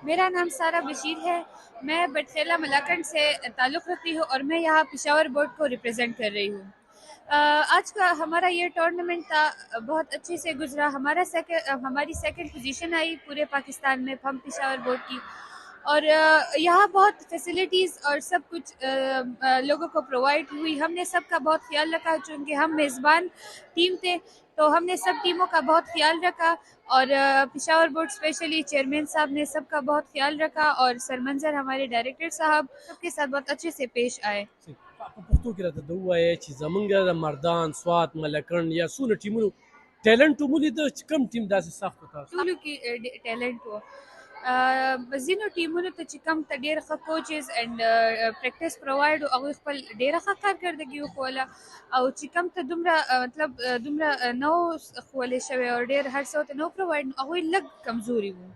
मेरा नाम सारा बशीर है। मैं बटखेला मलाकंड से ताल्लुक़ रखती हूँ और मैं यहाँ पेशावर बोर्ड को रिप्रेजेंट कर रही हूँ। आज का हमारा ये टूर्नामेंट था, बहुत अच्छे से गुजरा। हमारी सेकंड पोजीशन आई पूरे पाकिस्तान में हम पेशावर बोर्ड की। और यहाँ बहुत फैसिलिटीज़ और सब कुछ लोगों को प्रोवाइड हुई। हमने सबका बहुत ख्याल रखा, चूँकि हम मेज़बान टीम थे तो हमने सब टीमों का बहुत ख्याल रखा। और पेशावर बोर्ड स्पेशली चेयरमैन साहब ने सबका बहुत ख्याल रखा और सरमंजर हमारे डायरेक्टर साहब सबके साथ बहुत अच्छे से पेश आए। په پښتو کې راته ووایه چې زمونږ د مردان سوات ملکند یا څونه ټیمونو ټیلنټ ومولیده چې کوم ټیم داسې سخت و تاسو ټولو کې ټیلنټ و. ځینو ټیمونو ته چې کم ته ډېر ښه کوچز اینډ پریکټس پرووایډ و، هغوی خپل ډېره ښه کارکردګي وښوله. او چې کم ته دومره دومره نه و ښوولې شوې او ډېر هر څه ورته نه و پرووایډ، نو هغوی لږ کمزوري وو.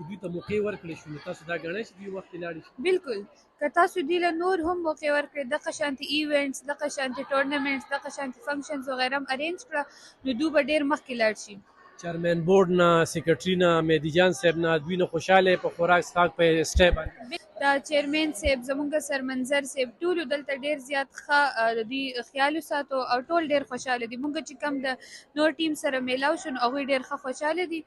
دوی ته موقع ورکړې شوې، نو تاسو دا ګڼئ چې دوی وخت لاړې شي؟ بالکل، که تاسو دوی له نور هم موقع ورکړئ، دغه شانتي ایونټس، دغه شانتي ټورنمنټس، دغه شانتي فنکشنز وغیره هم ارینج کړه، نو دوی به ډېر مخکې لاړ شي. چیرمن بورډ نه، سیکرټري نه، مهدي جان صاحب نه، دوی نه خوشحاله په خوراک څښاک په سټای باندې دا چیرمین صاحب، زمونږ سرمنظر صاحب، ټولو دلته ډېر زیات ښه د دوی خیال وساتو او ټول ډېر خوشحاله دي. مونږ چې کم د نور ټیم سره میلاو شو، نو هغوی ډېر ښه خوشحاله دي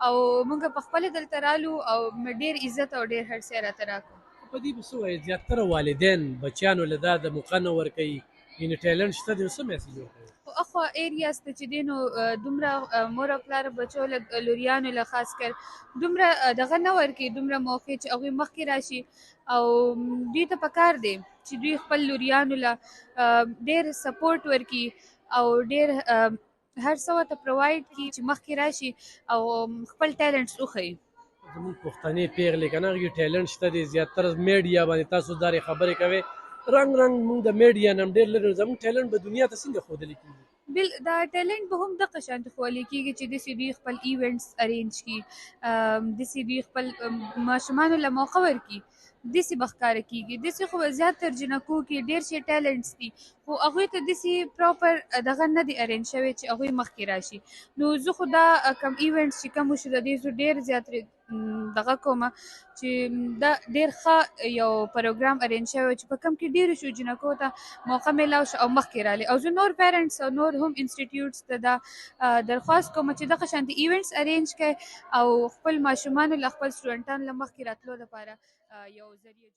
او مونږ پخپله دلته رالو او ډېر عزت او ډېر هر څه راته راکړو. په دې به څه وایي زیاتره والدین بچیانو له دا د موقع نه ورکوي، یعنې ټیلنټ شته دی، نو څه میسج ورکوي؟ خو اخوا ایریاز ته چې دی نو دومره مور او پلار بچو له لوریانو له خاص کر دومره دغه نه ورکوي، دومره موقع چې هغوی مخکې راشي. او دوی ته پکار دی چې دوی خپل لوریانو له ډېر سپورټ ورکړي او ډېر هر څه ورته پرووایډ کړي چې مخکې راشي او خپل ټیلنټس وښیي. زموږ پښتنې پیغلې که نه هغې ټیلنټ شته دی، زیاتره میډیا باندې تاسو دارې خبرې کوئ، رنګ رنګ موږ د میډیا نه هم ډېر لرې، زموږ ټیلنټ به دنیا ته څنګه ښودلی کېږي؟ دا ټیلنټ به هم دغه شانته ښوولې کېږي چې داسې دوی خپل ایونټس ارینج کړي، داسې دوی خپل ماشومانو له موقع ورکړي، داسې به ښکاره کېږي. داسې خو به زیاتر جنکو کې ډېر شي ټیلنټس دي، خو هغوی ته داسې پراپر دغه نه دی ارینج شوی چې هغوی مخکې راشي. نو زه خو دا کم ایونټس چې کم وشو، د دې زه ډېر زیات دغه کومه چې دا ډېر ښه یو پروګرام ارینج شوی چې په کم کې ډېرو شو جنکو ته موقع میلاو شو او مخکې راغلې. او زه نور پیرنټس او نور هم انسټیټیوټس ته دا درخواست کوم چې دغه شانتي ایونټس ارینج کړئ او خپل ماشومانو له خپل سټوډنټانو له مخکې راتلو لپاره یو ذریعه